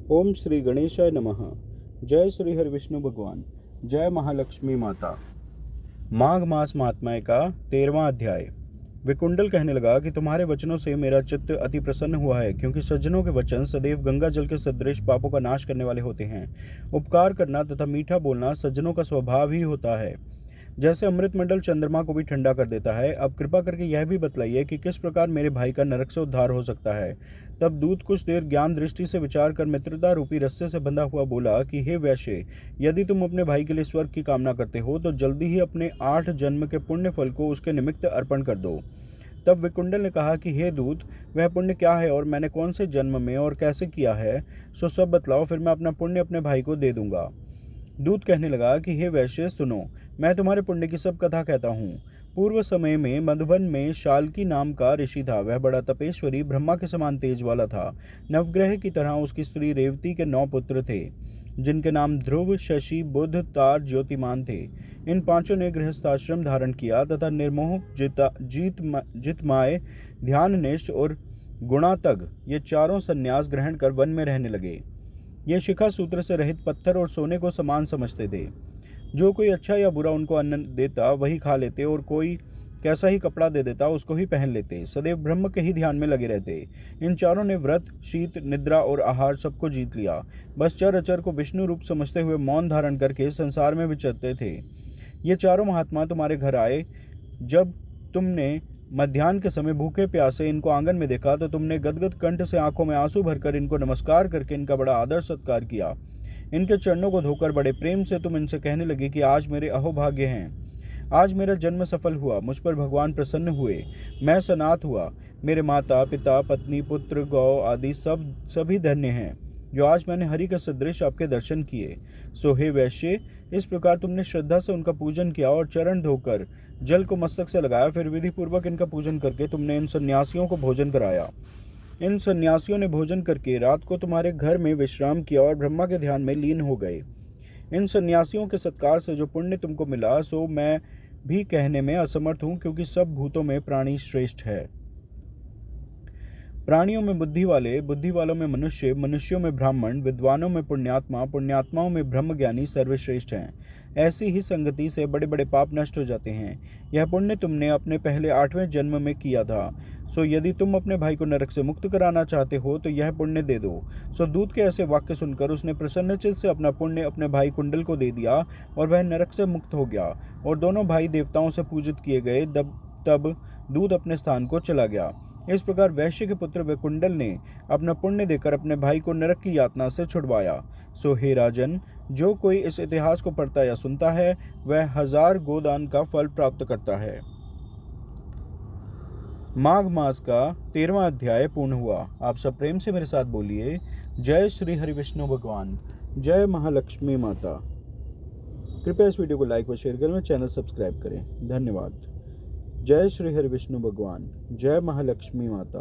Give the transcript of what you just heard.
ओम श्री गणेशाय नमः। जय श्री हरि विष्णु भगवान। जय महालक्ष्मी माता। माघ मास महात्म्य का 13वां अध्याय। विकुंडल कहने लगा कि तुम्हारे वचनों से मेरा चित्त अति प्रसन्न हुआ है, क्योंकि सज्जनों के वचन सदैव गंगा जल के सदृश पापों का नाश करने वाले होते हैं। उपकार करना तथा मीठा बोलना सज्जनों का स्वभाव ही होता है, जैसे अमृत मंडल चंद्रमा को भी ठंडा कर देता है। अब कृपा करके यह भी बतलाइए कि किस प्रकार मेरे भाई का नरक से उद्धार हो सकता है। तब दूत कुछ देर ज्ञान दृष्टि से विचार कर मित्रता रूपी रस्से से बंधा हुआ बोला कि हे वैश्य, यदि तुम अपने भाई के लिए स्वर्ग की कामना करते हो तो जल्दी ही अपने 8 जन्म के पुण्य फल को उसके निमित्त अर्पण कर दो। तब विकुंडल ने कहा कि हे दूत, वह पुण्य क्या है और मैंने कौन से जन्म में और कैसे किया है, सो सब बतलाओ, फिर मैं अपना पुण्य अपने भाई को दे दूंगा। दूत कहने लगा कि हे वैश्य सुनो, मैं तुम्हारे पुण्य की सब कथा कहता हूँ। पूर्व समय में मधुबन में शाल्की नाम का ऋषि था। वह बड़ा तपेश्वरी, ब्रह्मा के समान तेज वाला था। नवग्रह की तरह उसकी स्त्री रेवती के 9 पुत्र थे, जिनके नाम ध्रुव, शशि, बुध, तार, ज्योतिमान थे। इन पांचों ने गृहस्थाश्रम धारण किया तथा निर्मोह, जितमाय, ध्याननिष्ठ और गुणातग ये चारों संन्यास ग्रहण कर वन में रहने लगे। ये शिखा सूत्र से रहित पत्थर और सोने को समान समझते थे। जो कोई अच्छा या बुरा उनको अन्न देता वही खा लेते, और कोई कैसा ही कपड़ा दे देता उसको ही पहन लेते। सदैव ब्रह्म के ही ध्यान में लगे रहते। इन चारों ने व्रत, शीत, निद्रा और आहार सबको जीत लिया। बस चर अचर को विष्णु रूप समझते हुए मौन धारण करके संसार में विचरते थे। ये चारों महात्मा तुम्हारे घर आए। जब तुमने मध्याह्न के समय भूखे प्यासे इनको आंगन में देखा तो तुमने गदगद कंठ से आंखों में आंसू भरकर इनको नमस्कार करके इनका बड़ा आदर सत्कार किया। इनके चरणों को धोकर बड़े प्रेम से तुम इनसे कहने लगे कि आज मेरे अहोभाग्य हैं, आज मेरा जन्म सफल हुआ, मुझ पर भगवान प्रसन्न हुए, मैं सनाथ हुआ, मेरे माता पिता पत्नी पुत्र गौ आदि सभी धन्य हैं, जो आज मैंने हरि के सदृश आपके दर्शन किए। सो हे वैश्य, इस प्रकार तुमने श्रद्धा से उनका पूजन किया और चरण धोकर जल को मस्तक से लगाया। फिर विधि पूर्वक इनका पूजन करके तुमने इन सन्यासियों को भोजन कराया। इन सन्यासियों ने भोजन करके रात को तुम्हारे घर में विश्राम किया और ब्रह्मा के ध्यान में लीन हो गए। इन सन्यासियों के सत्कार से जो पुण्य तुमको मिला सो मैं भी कहने में असमर्थ हूँ, क्योंकि सब भूतों में प्राणी श्रेष्ठ है। प्राणियों में बुद्धि वाले, बुद्धि वालों में मनुष्य, मनुष्यों में ब्राह्मण, विद्वानों में पुण्यात्मा, पुण्यात्माओं में ब्रह्मज्ञानी सर्वश्रेष्ठ हैं। ऐसी ही संगति से बड़े बड़े पाप नष्ट हो जाते हैं। यह पुण्य तुमने अपने पहले 8वें जन्म में किया था। सो यदि तुम अपने भाई को नरक से मुक्त कराना चाहते हो तो यह पुण्य दे दो। सो दूत के ऐसे वाक्य सुनकर उसने प्रसन्नचित्त से अपना पुण्य अपने भाई कुंडल को दे दिया और वह नरक से मुक्त हो गया, और दोनों भाई देवताओं से पूजित किए गए। तब दूत अपने स्थान को चला गया। इस प्रकार वैश्य के पुत्र वैकुंडल ने अपना पुण्य देकर अपने भाई को नरक की यातना से छुड़वाया। सो हे राजन, जो कोई इस इतिहास को पढ़ता या सुनता है वह 1000 गोदान का फल प्राप्त करता है। माघ मास का 13वां अध्याय पूर्ण हुआ। आप सब प्रेम से मेरे साथ बोलिए, जय श्री हरि विष्णु भगवान, जय महालक्ष्मी माता। कृपया इस वीडियो को लाइक व शेयर करें, चैनल सब्सक्राइब करें। धन्यवाद। जय श्री हरि विष्णु भगवान, जय महालक्ष्मी माता।